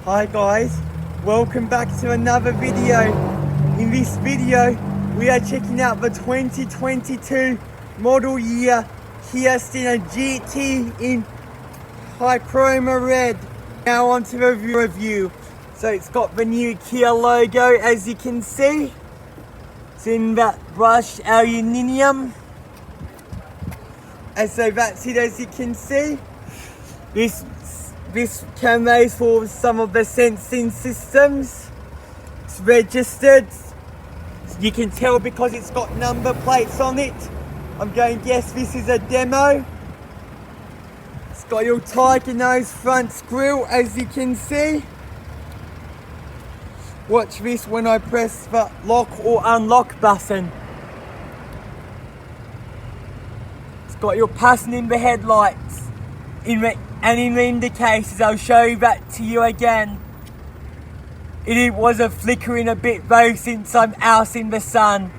Hi guys, welcome back to another video. In this video, we are checking out the 2022 model year Kia Steno GT in Hichroma Red. Now on to the review. So it's got the new Kia logo, as you can see. It's in that brushed aluminium. And so that's it, as you can see. This camera is for some of the sensing systems. It's registered. You can tell because it's got number plates on it. I'm going to guess this is a demo. It's got your tiger nose front grille, as you can see. Watch this when I press the lock or unlock button. It's got your passenger headlights and in the indicators. I'll show that to you again. It was a flickering a bit though since I'm out in the sun.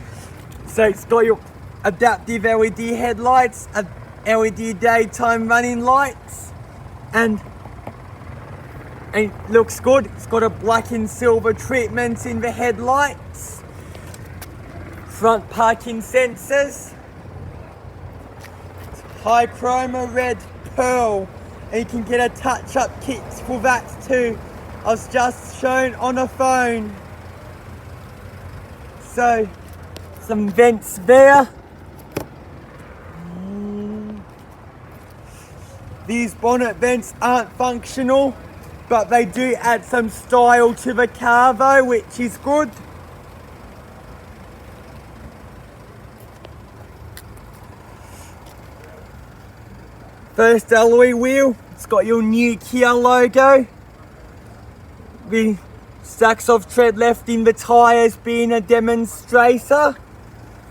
So it's got your adaptive LED headlights, LED daytime running lights, and it looks good. It's got a black and silver treatment in the headlights, front parking sensors, Hichroma Red Pearl, and you can get a touch-up kit for that too. I was just shown on a phone. So, some vents there. These bonnet vents aren't functional, but they do add some style to the car though, which is good. First alloy wheel, it's got your new Kia logo. The stacks of tread left in the tyres being a demonstrator.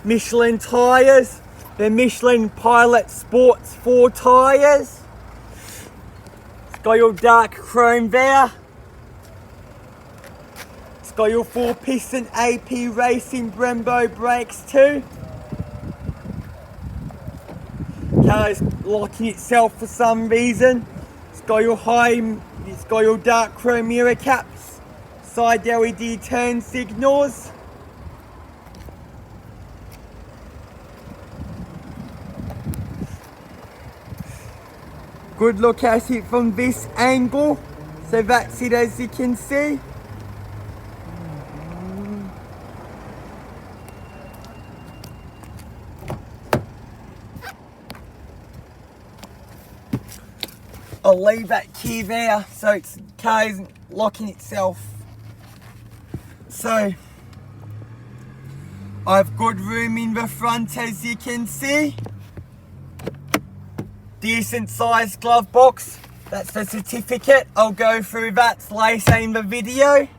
Michelin tyres, the Michelin Pilot Sports 4 tyres. It's got your dark chrome there. It's got your 4-piston AP Racing Brembo brakes too. Car is locking itself for some reason. It's got your dark chrome mirror caps, side LED turn signals. Good look at it from this angle. So that's it, as you can see. I'll leave that key there so the car isn't locking itself. So, I've good room in the front, as you can see. Decent sized glove box. That's the certificate. I'll go through that later in the video.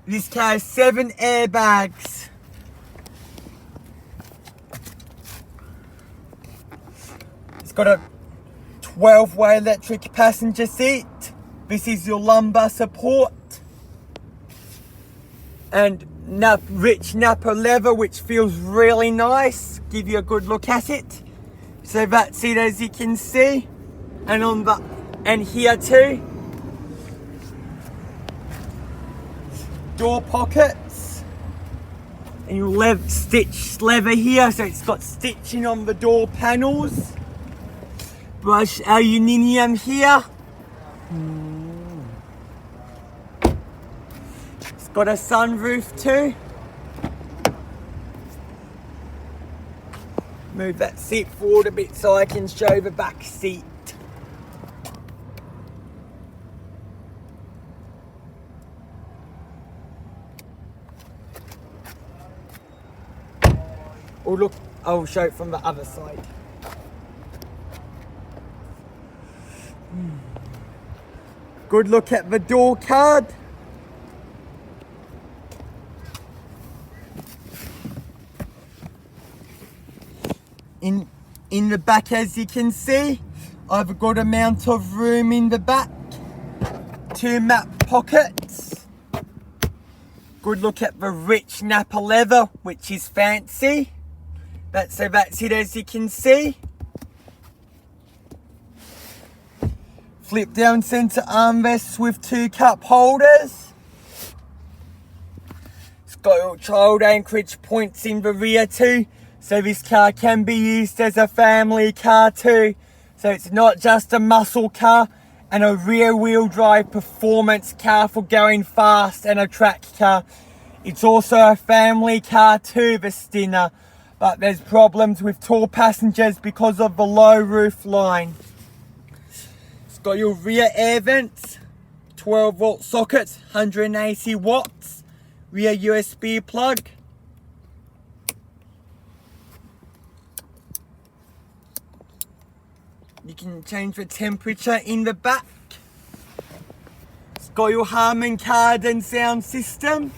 This car has 7 airbags. It's got a 12-way electric passenger seat. This is your lumbar support. And rich Napa leather, which feels really nice. Give you a good look at it. So that's it, as you can see. And here too. Door pockets. And your stitched leather here, so it's got stitching on the door panels. Brushed aluminium here. It's got a sunroof too. Move that seat forward a bit so I can show the back seat. Oh look, I'll show it from the other side. Good look at the door card. In the back, as you can see, I've got a good amount of room in the back. 2 map pockets. Good look at the rich Napa leather, which is fancy. That's it, as you can see. Flip down center armrests with 2 cup holders. It's got your child anchorage points in the rear too, so this car can be used as a family car too. So it's not just a muscle car and a rear wheel drive performance car for going fast and a track car. It's also a family car too, the Stinner, but there's problems with tall passengers because of the low roof line. It's got your rear air vents, 12 volt sockets, 180 watts, rear USB plug. You can change the temperature in the back. It's got your Harman Kardon sound system.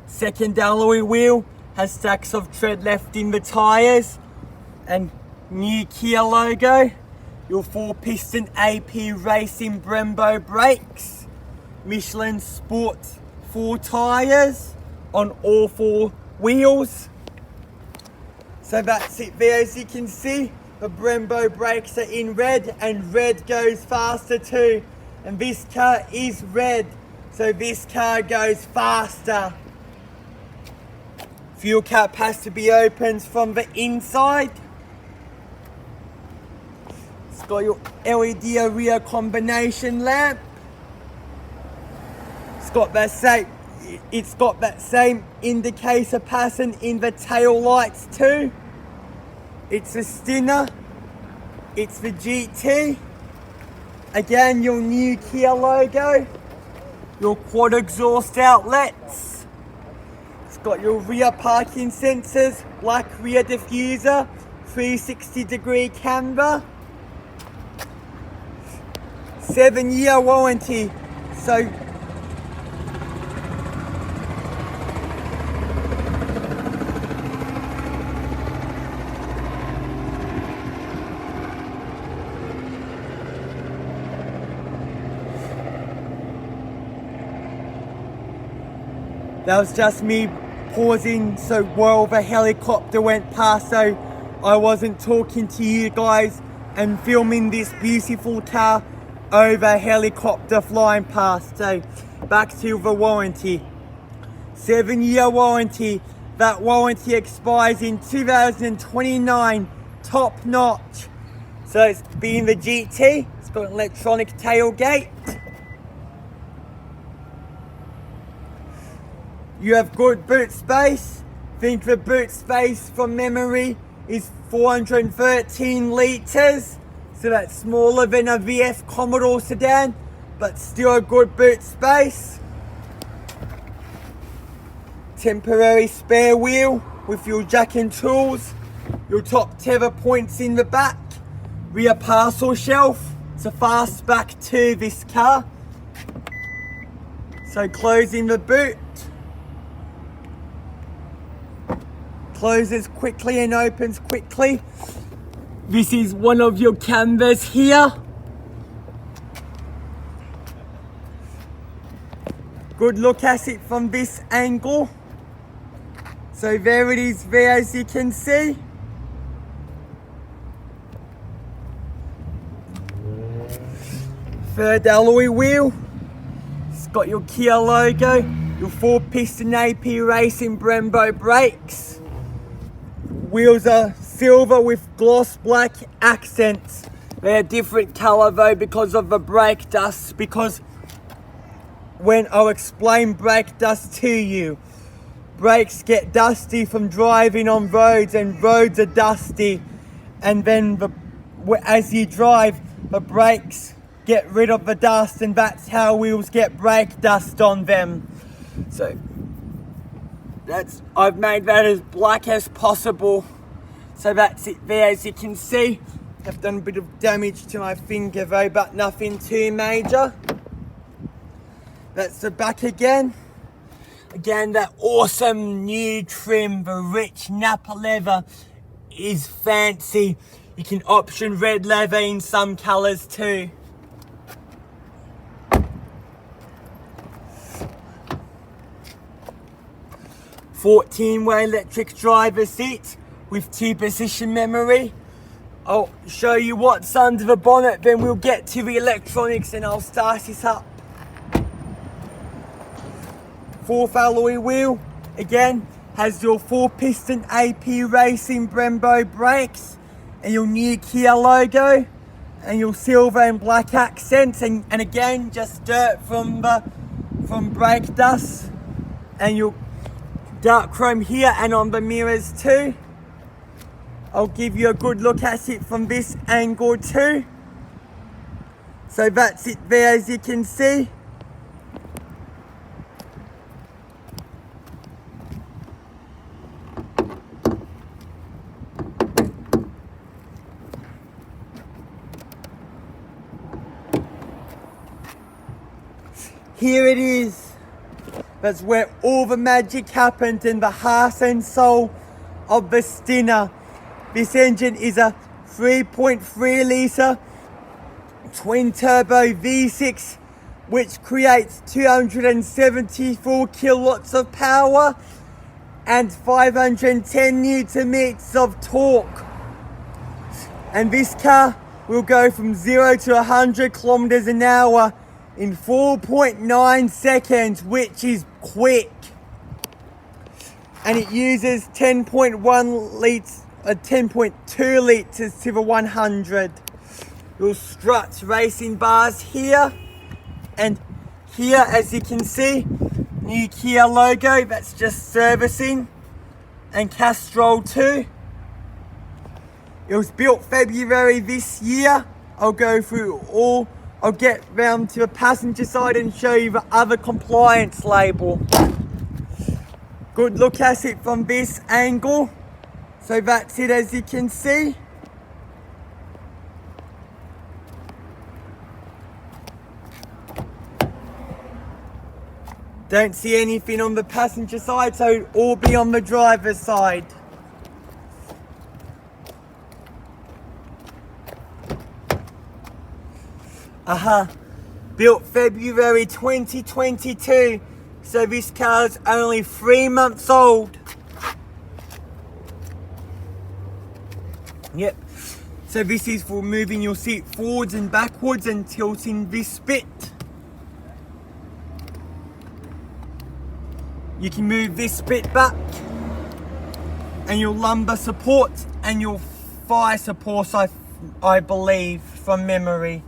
Second alloy wheel has stacks of tread left in the tyres and new Kia logo. Your 4-piston AP Racing Brembo brakes. Michelin Sport 4 tyres on all 4 wheels. So that's it there. As you can see, the Brembo brakes are in red, and red goes faster too. And this car is red, so this car goes faster. Fuel cap has to be opened from the inside. It's got your LED rear combination lamp. It's got that same indicator pattern in the tail lights too. It's a Stinner. It's the GT. Again, your new Kia logo. Your quad exhaust outlets. It's got your rear parking sensors, black rear diffuser, 360-degree camera. 7-year warranty. So that was just me pausing so while the helicopter went past, so I wasn't talking to you guys and filming this beautiful car over a helicopter flying past. So back to the warranty. 7-year warranty. That warranty expires in 2029. Top notch. So it's being the GT. It's got an electronic tailgate. You have good boot space. Think the boot space from memory is 413 litres. So that's smaller than a VF Commodore sedan, but still a good boot space. Temporary spare wheel with your jack and tools. Your top tether points in the back. Rear parcel shelf. It's a fastback to this car. So closing the boot. Closes quickly and opens quickly. This is one of your canvas here. Good look at it from this angle. So there it is there, as you can see. Third alloy wheel. It's got your Kia logo, your 4-piston AP Racing Brembo brakes. Wheels are silver with gloss black accents. They're a different colour though because of the brake dust, because when I'll explain brake dust to you, brakes get dusty from driving on roads, and roads are dusty, and then as you drive, the brakes get rid of the dust, and that's how wheels get brake dust on them. So I've made that as black as possible. So that's it there, as you can see. I've done a bit of damage to my finger though, but nothing too major. That's the back again. Again, that awesome new trim, the rich Napa leather is fancy. You can option red leather in some colours too. 14-way electric driver seat with 2-position memory. I'll show you what's under the bonnet, then we'll get to the electronics and I'll start this up. 4th alloy wheel, again, has your 4-piston AP Racing Brembo brakes and your new Kia logo and your silver and black accents, and again, just dirt from brake dust, and your dark chrome here and on the mirrors too. I'll give you a good look at it from this angle too. So that's it there, as you can see. Here it is. That's where all the magic happened, in the heart and soul of the Stinner. This engine is a 3.3 litre twin turbo V6 which creates 274 kilowatts of power and 510 newton meters of torque. And this car will go from 0 to 100 kilometers an hour in 4.9 seconds, which is quick. And it uses 10.1 litres, 10.2 litres to the 100. Your struts racing bars here, and here, as you can see, new Kia logo, that's just servicing, and Castrol too. It was built February this year. I'll go through all, I'll get round to the passenger side and show you the other compliance label. Good look at it from this angle. So that's it, as you can see. Don't see anything on the passenger side, so it'll all be on the driver's side. Built February 2022, so this car's only 3 months old. Yep, so this is for moving your seat forwards and backwards and tilting this bit. You can move this bit back, and your lumbar support and your thigh support, I believe, from memory.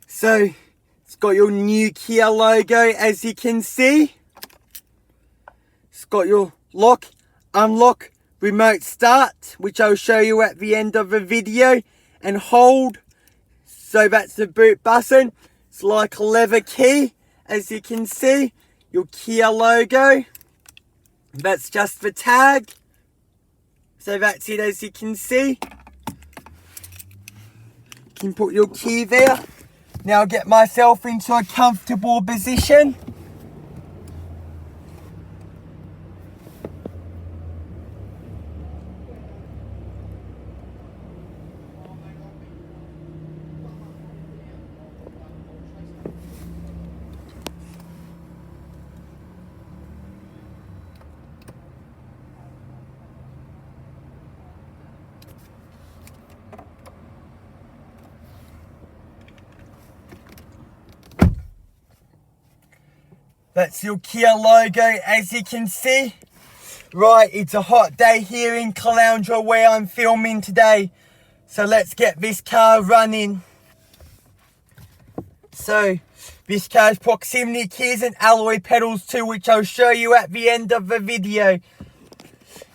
So, it's got your new Kia logo, as you can see. It's got your lock, unlock, remote start, which I'll show you at the end of the video, and hold. So that's the boot button. It's like a leather key, as you can see. Your Kia logo. That's just the tag. So that's it, as you can see. You can put your key there. Now get myself into a comfortable position. That's your Kia logo, as you can see. Right, it's a hot day here in Caloundra where I'm filming today. So let's get this car running. So, this car's proximity keys and alloy pedals too, which I'll show you at the end of the video.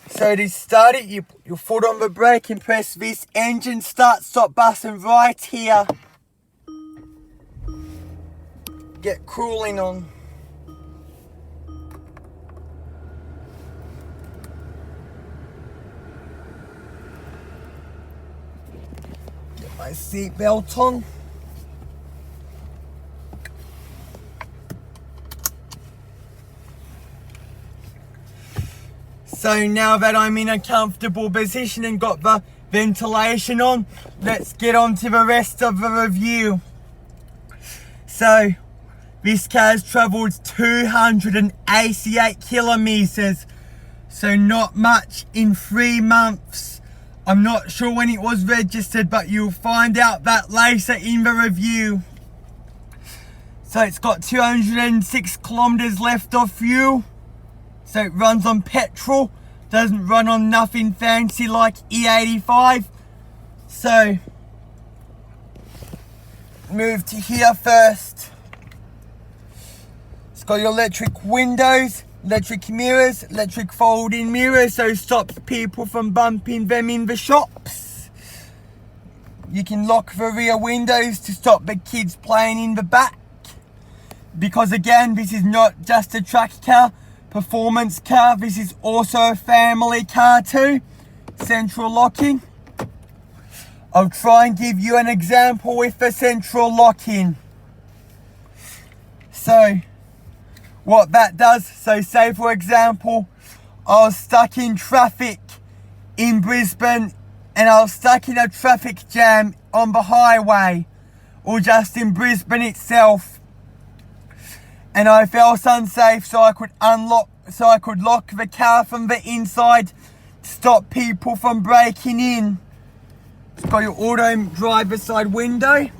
So to start it, you put your foot on the brake and press this engine start stop button right here. Get cooling on. My seat belt on. So now that I'm in a comfortable position and got the ventilation on, let's get on to the rest of the review. So this car's travelled 288 kilometres, so not much in 3 months. I'm not sure when it was registered, but you'll find out that later in the review. So it's got 206 kilometres left of fuel. So it runs on petrol, doesn't run on nothing fancy like E85. So move to here first. It's got your electric windows, electric mirrors, electric folding mirrors, so stops people from bumping them in the shops. You can lock the rear windows to stop the kids playing in the back. Because again, this is not just a track car, performance car, this is also a family car too. Central locking. I'll try and give you an example with the central locking. So what that does, so say for example, I was stuck in traffic in Brisbane and I was stuck in a traffic jam on the highway or just in Brisbane itself, and I felt unsafe, so I could lock the car from the inside to stop people from breaking in. It's got your auto driver side window.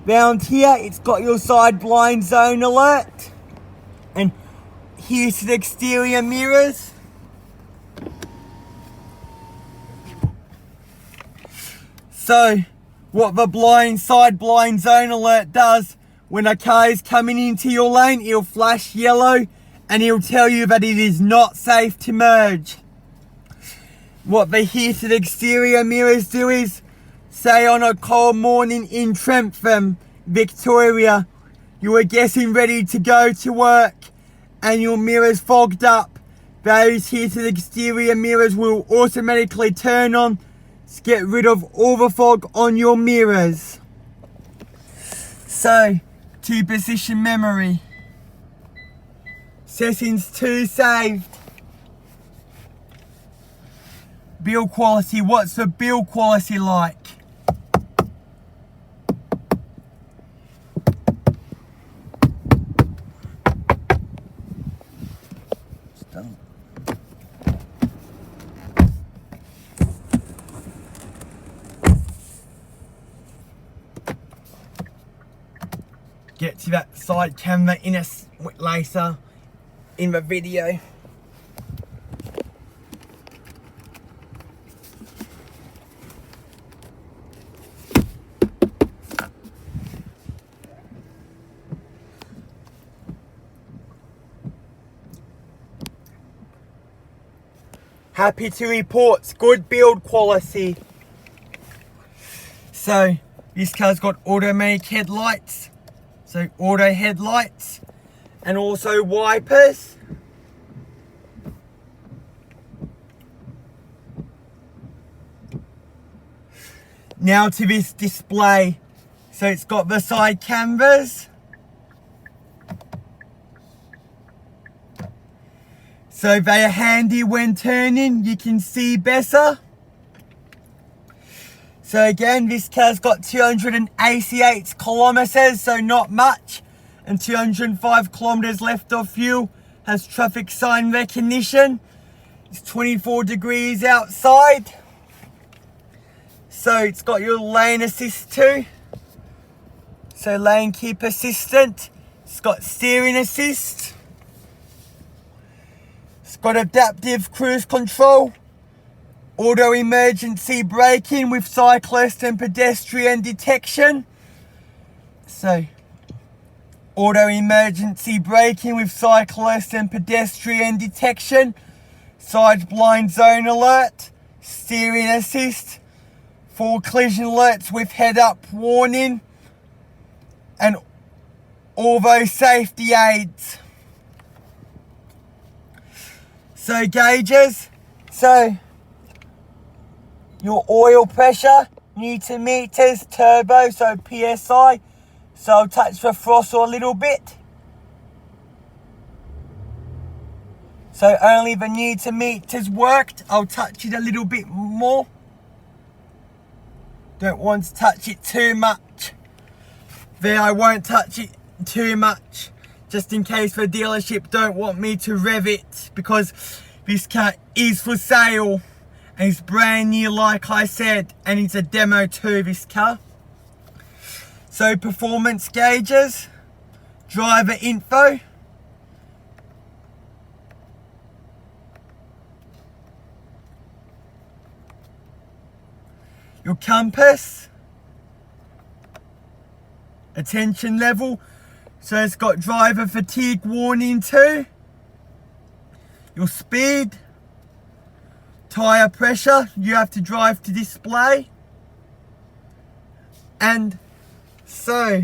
Round here, it's got your side blind zone alert. And here's the exterior mirrors. So, what the side blind zone alert does, when a car is coming into your lane, it'll flash yellow and it'll tell you that it is not safe to merge. What the heated exterior mirrors do is, say on a cold morning in Trentham, Victoria, you were getting ready to go to work and your mirrors fogged up, those heated exterior mirrors will automatically turn on to get rid of all the fog on your mirrors. So, to position memory. Settings 2 saved. Build quality, what's the build quality like? It's done. Get to that side camera in a later in the video. Happy to report good build quality. So this car's got automatic headlights, so auto headlights, and also wipers. Now to this display. So it's got the side cameras. So they are handy when turning, you can see better. So again, this car's got 288 kilometres, so not much, and 205 kilometres left of fuel, has traffic sign recognition. It's 24 degrees outside. So it's got your lane assist too. So lane keep assistant. It's got steering assist. It's got adaptive cruise control. Auto emergency braking with cyclist and pedestrian detection. So, auto emergency braking with cyclist and pedestrian detection. Side blind zone alert. Steering assist. Full collision alerts with head up warning. And all those safety aids. So gauges. So, your oil pressure, Newton meters, turbo, so PSI. So I'll touch the throttle a little bit. So only the neuter meters worked. I'll touch it a little bit more. Don't want to touch it too much. There, I won't touch it too much, just in case the dealership don't want me to rev it, because this car is for sale and it's brand new, like I said, and it's a demo too, this car. So performance gauges, driver info, your compass, attention level, so it's got driver fatigue warning too, your speed, tyre pressure, you have to drive to display, and so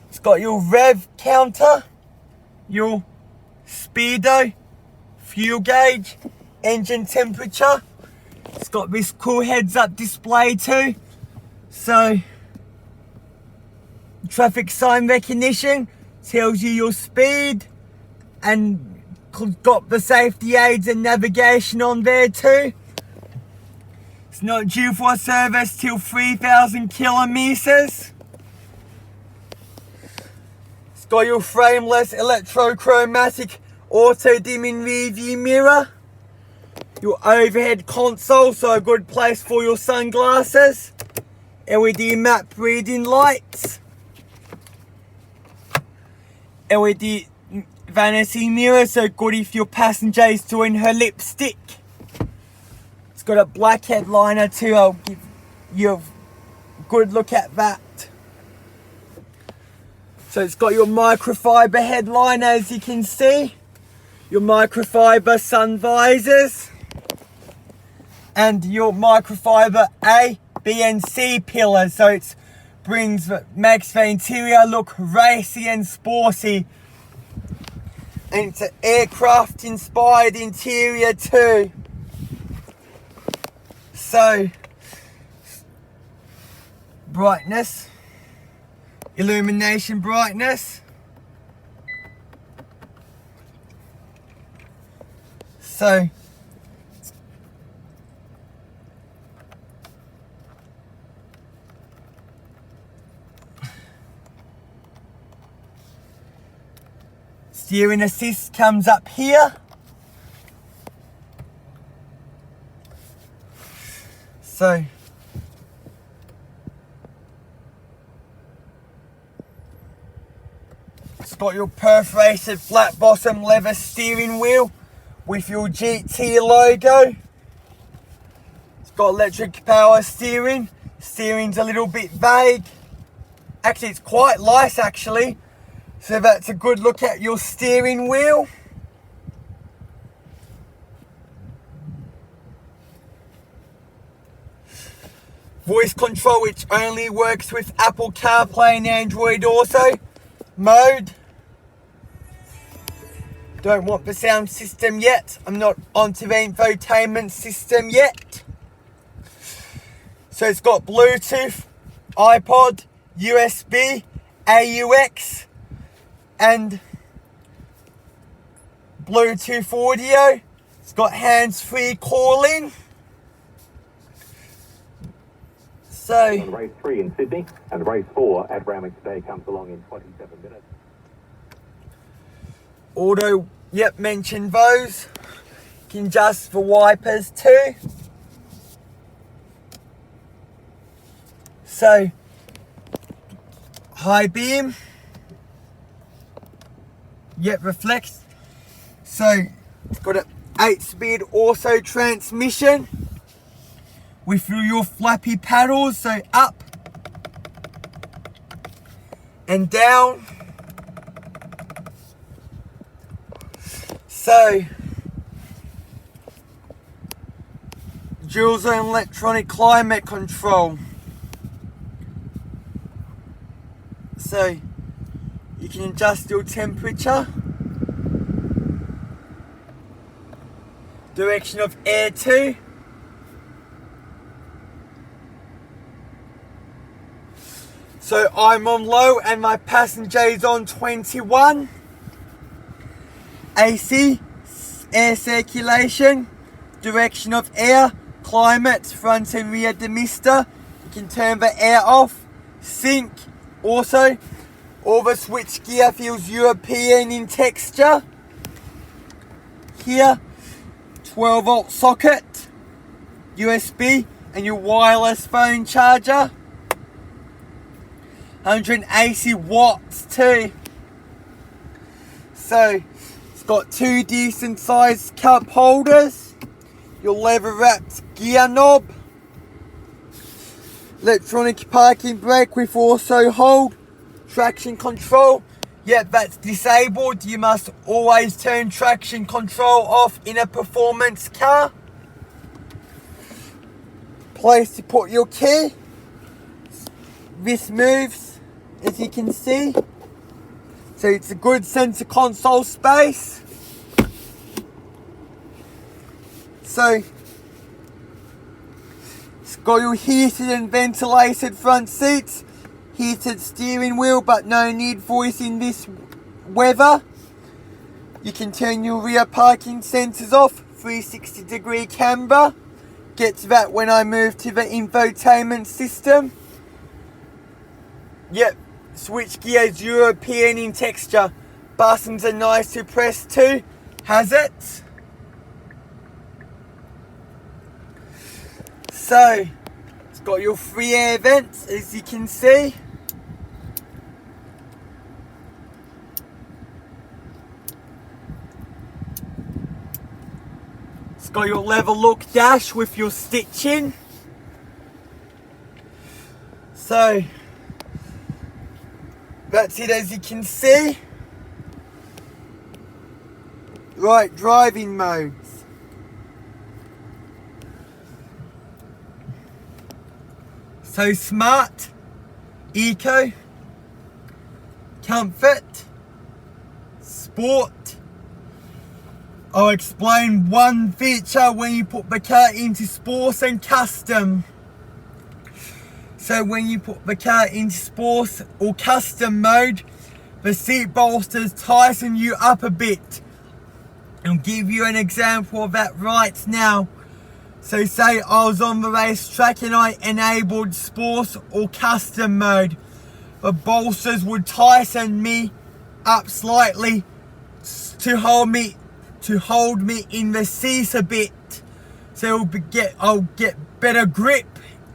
it's got your rev counter, your speedo, fuel gauge, engine temperature. It's got this cool heads up display too, so traffic sign recognition tells you your speed, and got the safety aids and navigation on there too. It's not due for a service till 3,000 kilometers. It's got your frameless electrochromatic auto dimming rear view mirror, your overhead console, so a good place for your sunglasses, LED map reading lights, LED vanity mirror, so good if your passenger is doing her lipstick. It's got a black headliner too, I'll give you a good look at that. So it's got your microfiber headliner, as you can see, your microfiber sun visors, and your microfiber A, B and C pillars, so it makes the interior look racy and sporty. And it's an aircraft inspired interior too. So, brightness, illumination brightness. So, steering assist comes up here. So it's got your perforated flat bottom leather steering wheel with your GT logo. It's got electric power steering. Steering's a little bit vague. Actually, it's quite light actually. So that's a good look at your steering wheel. Voice control, which only works with Apple CarPlay and Android Auto mode. Don't want the sound system yet. I'm not onto the infotainment system yet. So it's got Bluetooth, iPod, USB, AUX, and Bluetooth audio. It's got hands-free calling. So race 3 in Sydney and race 4 at Randwick today comes along in 27 minutes. Auto, yep, mentioned those. You can adjust the wipers too. So high beam. Yep, reflects. So it's got an 8-speed auto transmission with your flappy paddles, so up and down. So dual zone electronic climate control. So you can adjust your temperature, direction of air too. So I'm on low and my passenger is on 21. AC, air circulation, direction of air, climate, front and rear demister. You can turn the air off, sync. Also, all the switch gear feels European in texture. Here, 12 volt socket, USB and your wireless phone charger. 180 watts too. So, it's got two decent sized cup holders, your leather wrapped gear knob, electronic parking brake with also hold, traction control. Yep, that's disabled. You must always turn traction control off in a performance car. Place to put your key. This moves, as you can see. So it's a good center console space. So it's got your heated and ventilated front seats, heated steering wheel, but no need for it in this weather. You can turn your rear parking sensors off, 360-degree camera. Get to that when I move to the infotainment system. Yep, switch gears European in texture. Buttons are nice to press too. Has it? So, it's got your 3 air vents, as you can see. It's got your leather look dash with your stitching. So, that's it, as you can see. Right, driving modes. So smart, eco, comfort, sport. I'll explain one feature when you put the car into sports and custom. So when you put the car into sports or custom mode, the seat bolsters tighten you up a bit. I'll give you an example of that right now. So say I was on the racetrack and I enabled sports or custom mode. The bolsters would tighten me up slightly to hold me in the seat a bit. So I'll get better grip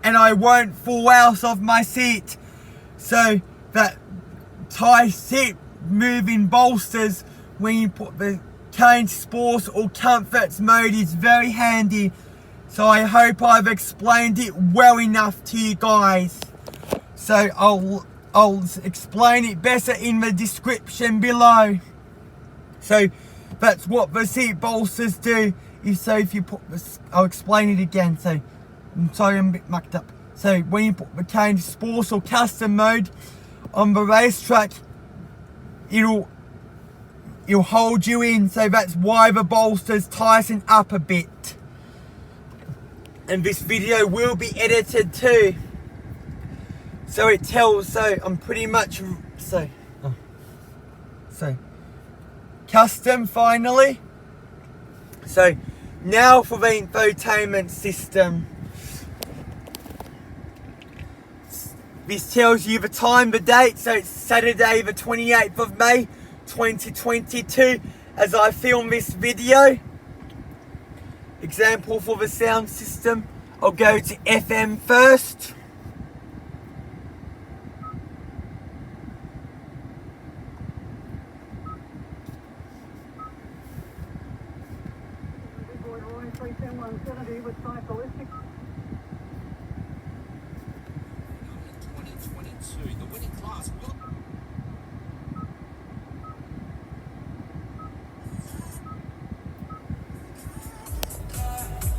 and I won't fall out of my seat. So that tight seat moving bolsters when you put the car into sports or comfort mode is very handy. So I hope I've explained it well enough to you guys. So I'll explain it better in the description below. So that's what the seat bolsters do. If you put this, I'll explain it again. So I'm sorry, I'm a bit mucked up. So when you put the car into sports or custom mode on the racetrack, it'll hold you in. So that's why the bolsters tighten up a bit. And this video will be edited too. So it tells, so I'm pretty much, so custom finally. So now for the infotainment system. This tells you the time, the date, so it's Saturday the 28th of May 2022 as I film this video. Example for the sound system, I'll go to FM first.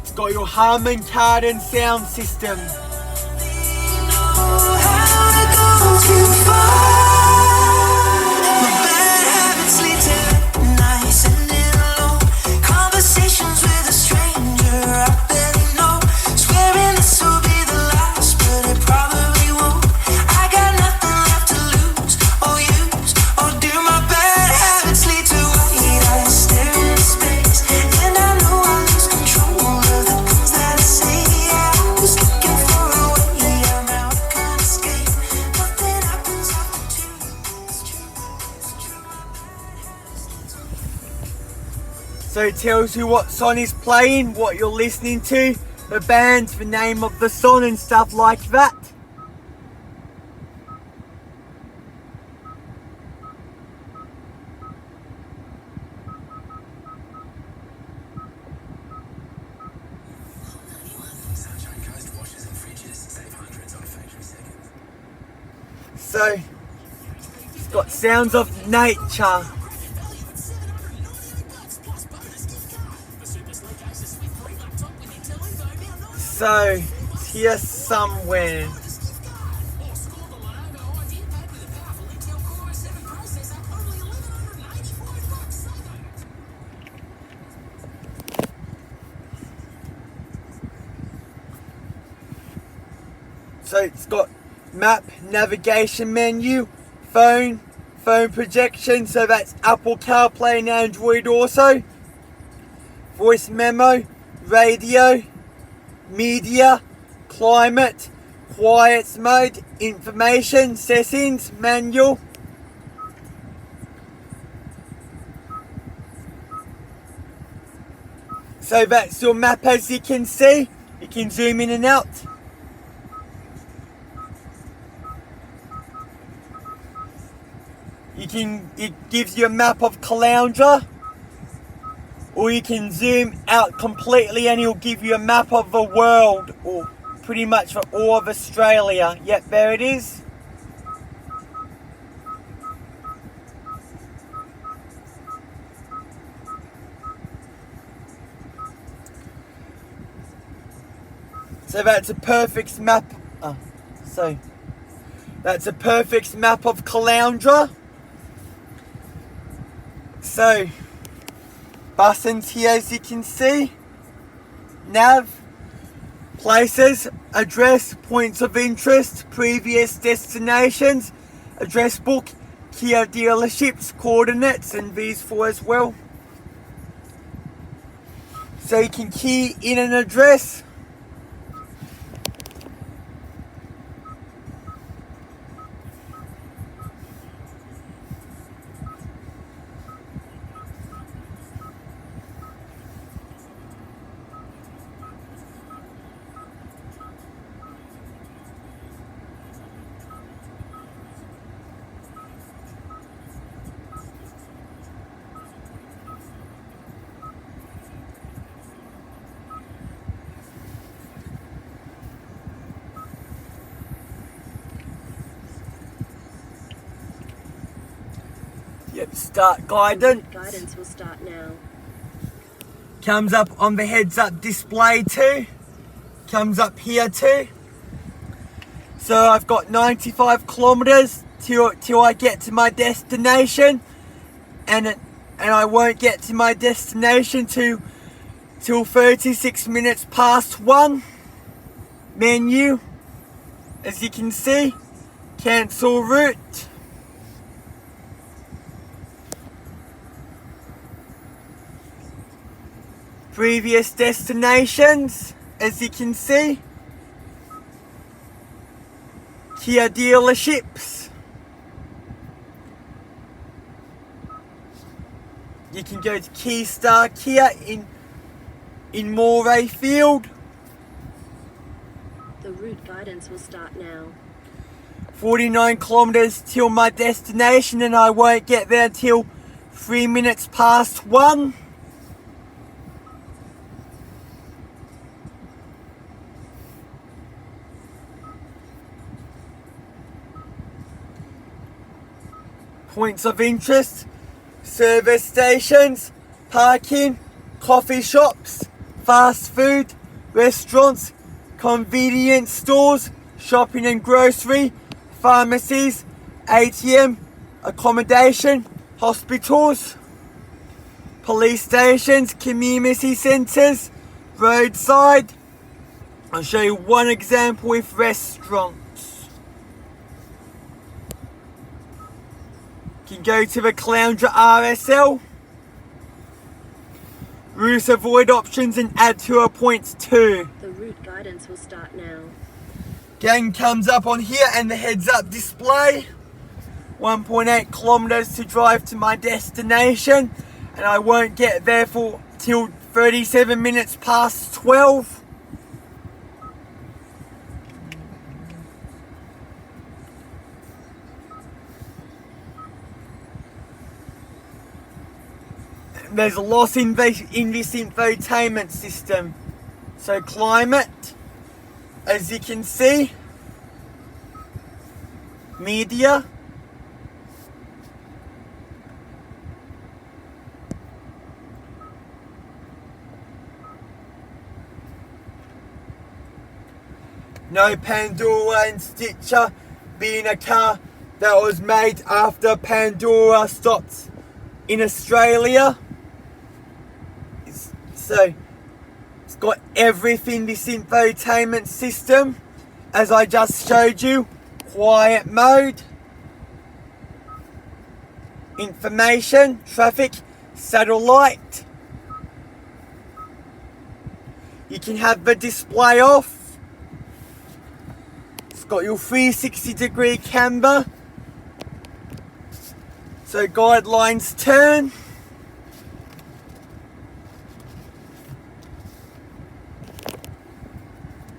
It's got your Harman Kardon sound system. So it tells you what song is playing, what you're listening to, the band, the name of the song and stuff like that. So it's got sounds of nature. So it's here somewhere. So it's got map, navigation menu, phone projection, so that's Apple CarPlay and Android also, voice memo, radio, media, climate, quiet mode, information, settings, manual. So that's your map, as you can see. You can zoom in and out. It gives you a map of Caloundra, or you can zoom out completely and it'll give you a map of the world, or pretty much for all of Australia. Yep, there it is. So that's a perfect map. That's a perfect map of Caloundra. So, buttons here, as you can see. Nav, places, address, points of interest, previous destinations, address book, Kia dealerships, coordinates, and these four as well. So you can key in an address. Yep, start guidance. Guidance will start now. Comes up on the heads up display too. Comes up here too. So I've got 95 kilometers till I get to my destination, and I won't get to my destination till 36 minutes past 1. Menu, as you can see, cancel route. Previous destinations, as you can see. Kia dealerships. You can go to Keystar Kia in Moray Field. The route guidance will start now. 49 kilometers till my destination, and I won't get there till 3 minutes past 1. Points of interest, service stations, parking, coffee shops, fast food, restaurants, convenience stores, shopping and grocery, pharmacies, ATM, accommodation, hospitals, police stations, community centres, roadside. I'll show you one example with restaurants. You can go to the Caloundra RSL, route avoid options, and add to a points too. The route guidance will start now. Gang comes up on here and the heads up display. 1.8 kilometers to drive to my destination, and I won't get there for till 37 minutes past 12. There's a loss in this infotainment system. So climate, as you can see, media, no Pandora and Stitcher, being a car that was made after Pandora stopped in Australia. So it's got everything, this infotainment system, as I just showed you. Quiet mode, information, traffic, satellite. You can have the display off. It's got your 360-degree camera. So guidelines turn.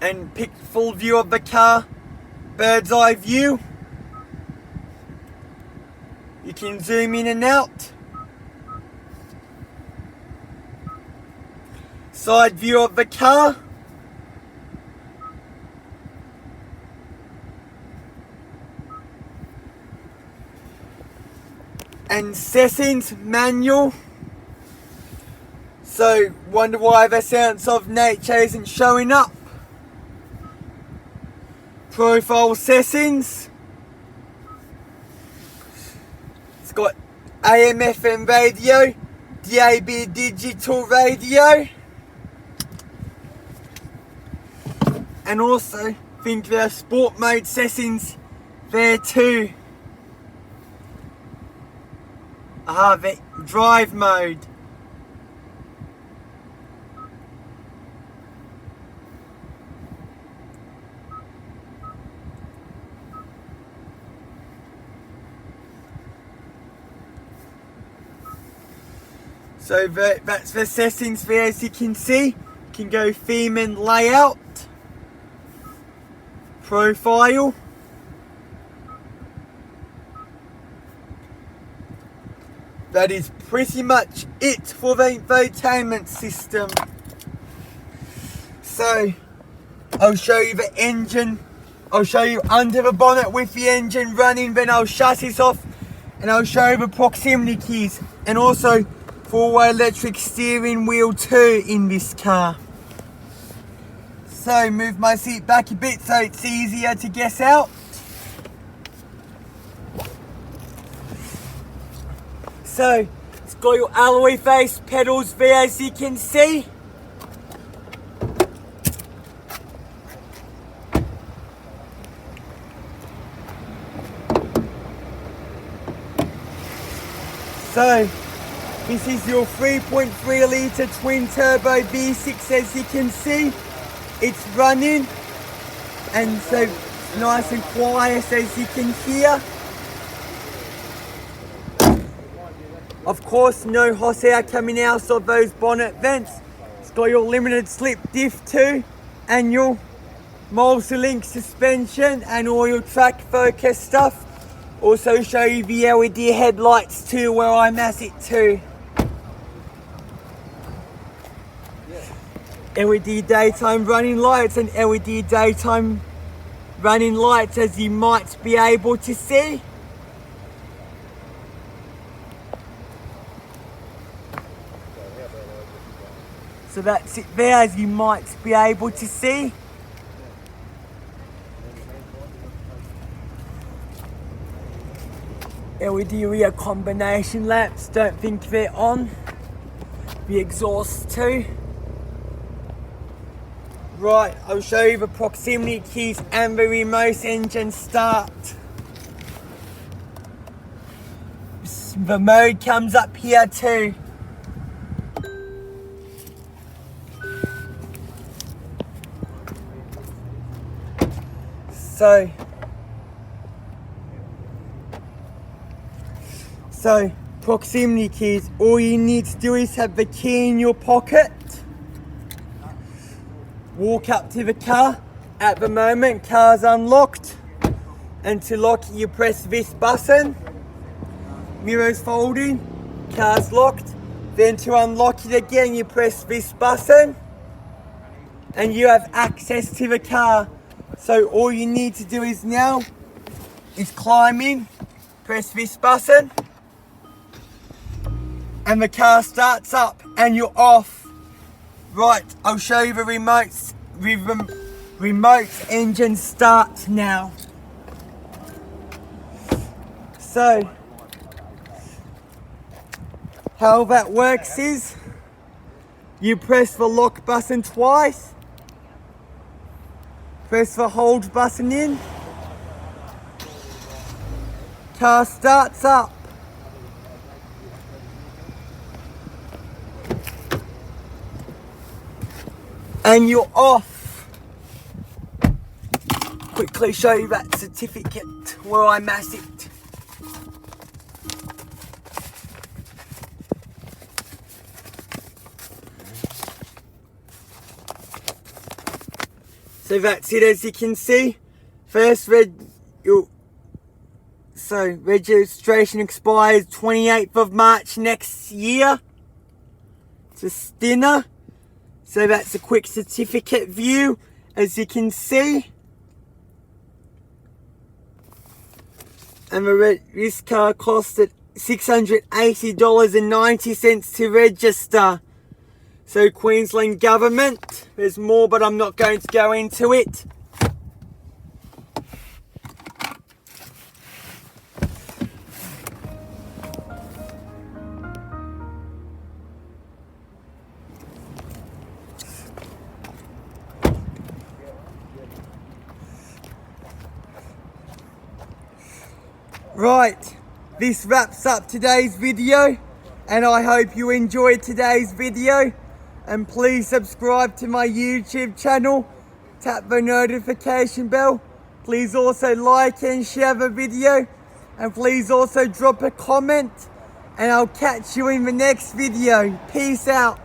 And pick full view of the car, bird's eye view. You can zoom in and out. Side view of the car. And settings manual. So wonder why the Sounds of Nature isn't showing up. Profile settings. It's got AM FM radio, DAB digital radio, and also think there are sport mode settings there too. The drive mode. So that's the settings there, as you can see. You can go theme and layout, profile, that is pretty much it for the infotainment system. So I'll show you the engine. I'll show you under the bonnet with the engine running, then I'll shut it off and I'll show you the proximity keys, and also four-way electric steering wheel too in this car. So move my seat back a bit so it's easier to get out. So it's got your alloy face pedals there, as you can see. So this is your 3.3 litre twin turbo V6, as you can see. It's running, and so it's nice and quiet, as you can hear. Of course, no hot air coming out of those bonnet vents. It's got your limited slip diff too, and your multi-link suspension and all your track focus stuff. Also show you the LED headlights too, where I'm at it too. LED daytime running lights and LED daytime running lights, as you might be able to see. So that's it there, as you might be able to see. LED rear combination lamps, don't think they're on. The exhaust too. Right, I'll show you the proximity keys and the remote engine start. The mode comes up here too. So proximity keys. All you need to do is have the key in your pocket. Walk up to the car. At the moment, car's unlocked. And to lock it, you press this button. Mirrors folding, car's locked. Then to unlock it again, you press this button. And you have access to the car. So all you need to do is now is climb in, press this button, and the car starts up and you're off. Right, I'll show you the remotes. Remote engine start now. So, how that works is, you press the lock button twice, press the hold button in, car starts up. And you're off. Quickly show you that certificate where I mass it. So that's it, as you can see. First registration expires 28th of March next year. It's a stinner. So that's a quick certificate view, as you can see. And this car costed $680.90 to register. So Queensland government, there's more, but I'm not going to go into it. Right, this wraps up today's video, and I hope you enjoyed today's video. And please subscribe to my YouTube channel, tap the notification bell. Please also like and share the video, and please also drop a comment, and I'll catch you in the next video. Peace out.